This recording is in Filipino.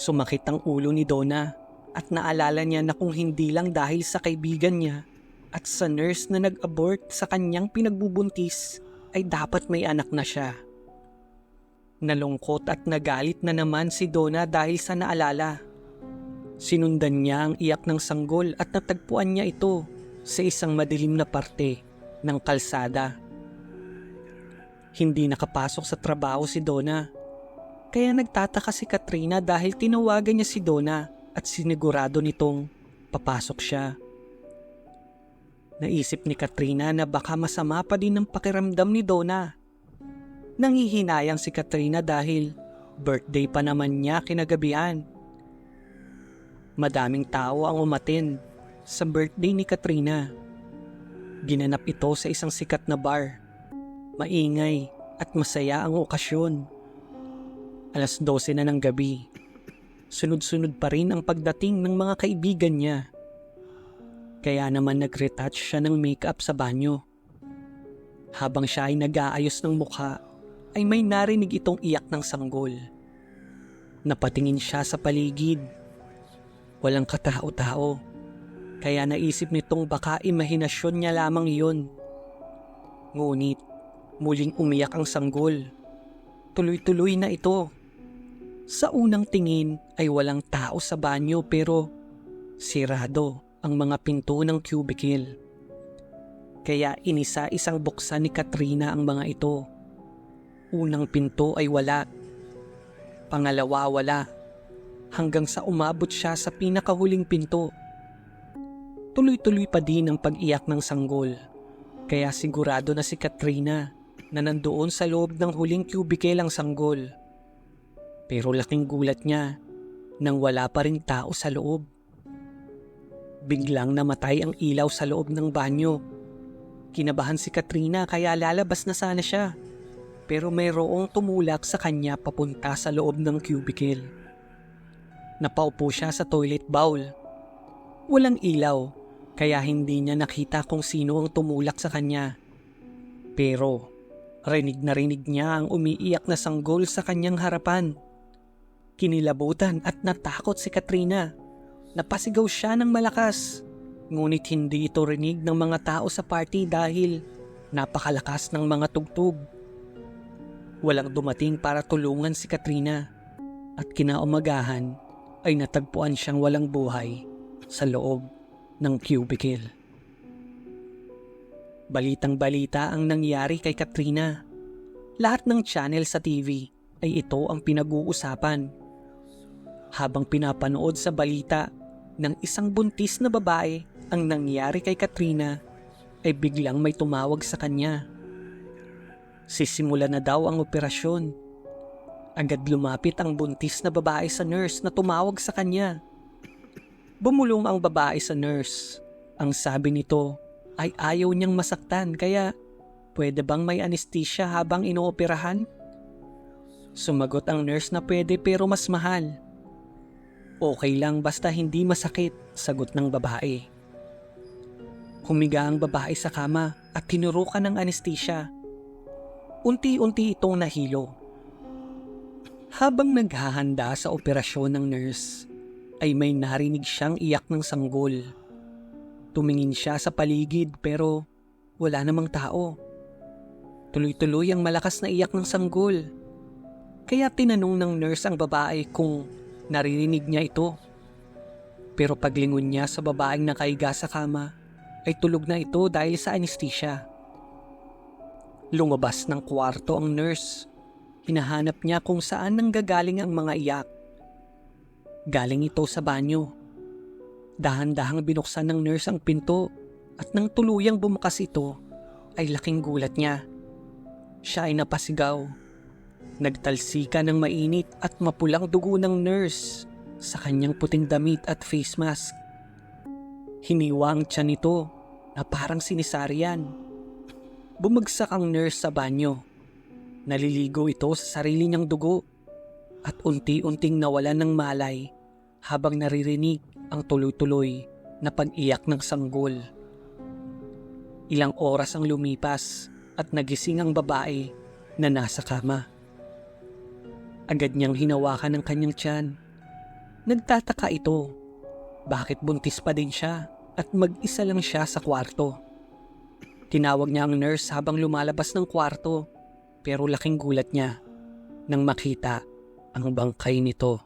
Sumakit ang ulo ni Donna at naalala niya na kung hindi lang dahil sa kaibigan niya at sa nurse na nag-abort sa kanyang pinagbubuntis ay dapat may anak na siya. Nalungkot at nagalit na naman si Donna dahil sa naalala. Sinundan niya ang iyak ng sanggol at natagpuan niya ito sa isang madilim na parte ng kalsada. Hindi nakapasok sa trabaho si Donna, kaya nagtataka si Katrina dahil tinawagan niya si Donna at sinigurado nitong papasok siya. Naisip ni Katrina na baka masama pa din ang pakiramdam ni Donna. Nanghihinayang si Katrina dahil birthday pa naman niya kinagabihan. Madaming tao ang umattend sa birthday ni Katrina. Ginanap ito sa isang sikat na bar. Maingay at masaya ang okasyon. 12:00 na ng gabi. Sunod-sunod pa rin ang pagdating ng mga kaibigan niya. Kaya naman nag-retouch siya ng makeup sa banyo. Habang siya ay nag-aayos ng mukha, ay may narinig itong iyak ng sanggol. Napatingin siya sa paligid. Walang katao-tao, kaya naisip nitong baka imahinasyon niya lamang iyon. Ngunit muling umiyak ang sanggol. Tuloy-tuloy na ito. Sa unang tingin ay walang tao sa banyo pero sirado ang mga pinto ng cubicle. Kaya inisa-isang buksan ni Katrina ang mga ito. Unang pinto ay wala. Pangalawa wala. Hanggang sa umabot siya sa pinakahuling pinto. Tuloy-tuloy pa din ang pag-iyak ng sanggol. Kaya sigurado na si Katrina na nandoon sa loob ng huling cubicle ang sanggol. Pero laking gulat niya nang wala pa ring tao sa loob. Biglang namatay ang ilaw sa loob ng banyo. Kinabahan si Katrina kaya lalabas na sana siya. Pero mayroong tumulak sa kanya papunta sa loob ng cubicle. Napaupo siya sa toilet bowl. Walang ilaw kaya hindi niya nakita kung sino ang tumulak sa kanya. Pero rinig na rinig niya ang umiiyak na sanggol sa kanyang harapan. Kinilabutan at natakot si Katrina. Napasigaw siya ng malakas. Ngunit hindi ito rinig ng mga tao sa party dahil napakalakas ng mga tugtog. Walang dumating para tulungan si Katrina at kinaumagahan ay natagpuan siyang walang buhay sa loob ng cubicle. Balitang-balita ang nangyari kay Katrina. Lahat ng channel sa TV ay ito ang pinag-uusapan. Habang pinapanood sa balita ng isang buntis na babae ang nangyari kay Katrina, ay biglang may tumawag sa kanya. Sisimula na daw ang operasyon. Agad lumapit ang buntis na babae sa nurse na tumawag sa kanya. Bumulong ang babae sa nurse. Ang sabi nito ay ayaw niyang masaktan kaya pwede bang may anesthesia habang inooperahan? Sumagot ang nurse na pwede pero mas mahal. Okay lang basta hindi masakit, sagot ng babae. Humiga ang babae sa kama at tinurukan ng anesthesia. Unti-unti itong nahilo. Habang naghahanda sa operasyon ng nurse, ay may narinig siyang iyak ng sanggol. Tumingin siya sa paligid pero wala namang tao. Tuloy-tuloy ang malakas na iyak ng sanggol. Kaya tinanong ng nurse ang babae kung naririnig niya ito. Pero paglingon niya sa babaeng nakaiga sa kama, ay tulog na ito dahil sa anesthesia. Lumabas ng kwarto ang nurse. Hinahanap niya kung saan nanggagaling ang mga iyak. Galing ito sa banyo. Dahan-dahang binuksan ng nurse ang pinto at nang tuluyang bumukas ito, ay laking gulat niya. Siya ay napasigaw. Nagtalsika ng mainit at mapulang dugo ng nurse sa kanyang puting damit at face mask. Hiniwa ang tiyan nito na parang sinisaryan. Bumagsak ang nurse sa banyo. Naliligo ito sa sarili niyang dugo at unti-unting nawalan ng malay habang naririnig ang tuloy-tuloy na pag-iyak ng sanggol. Ilang oras ang lumipas at nagising ang babae na nasa kama. Agad niyang hinawakan ang kanyang tiyan Nagtataka ito. Bakit buntis pa din siya at mag-isa lang siya sa kwarto? Tinawag niya ang nurse habang lumalabas ng kwarto, pero laking gulat niya nang makita ang bangkay nito.